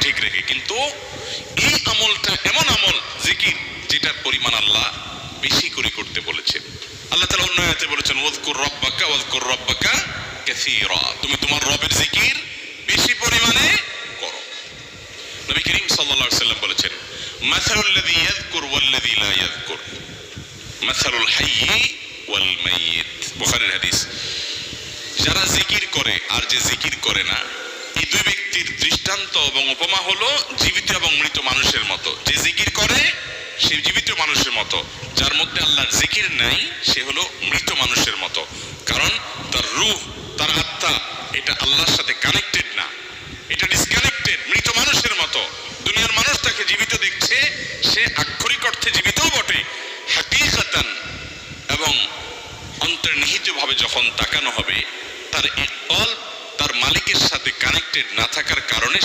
ঠিক রেখে। কিন্তু এই আমলটা এমন আমল জিকির যেটার পরিমাণ আল্লাহ বেশি করে করতে বলেছেন। আল্লাহ তাআলা অন্য আয়াতে বলেছেন ওয়াজকুর রাব্বাকা কাসীরা, তুমি তোমার রবের জিকির বেশি পরিমাণে করো। নবী করিম সাল্লাল্লাহু আলাইহি ওয়াসাল্লাম বলেছেন মাসালুল লাযী ইয়াযকুর ওয়াল্লাযী লা ইয়াযকুর মাসালুল হাইয়্যি ওয়াল মাইয়িত, বুখারীর হাদিস। যারা জিকির করে আর যে জিকির করে না, এই দুই ব্যক্তির দৃষ্টান্ত এবং উপমা হলো জীবিত এবং মৃত মানুষের মতো। যে জিকির করে সে জীবিত মানুষের মতো, যার মধ্যে আল্লাহর জিকির নাই সে হলো মৃত মানুষের মতো। কারণ তার রূহ, তার আত্মা এটা আল্লাহর সাথে কানেক্টেড না, এটা ডিসকানেক্টেড, মৃত মানুষের মতো। দুনিয়ার মানুষ তাকে জীবিত দেখছে, সে আক্ষরিক অর্থে জীবিতও বটে, হাকিকাতান এবং অন্তর্নিহিত ভাবে যখন তাকানো হবে তার কলব তার মালিকের সাথে কানেক্টেড না থাকার কারণে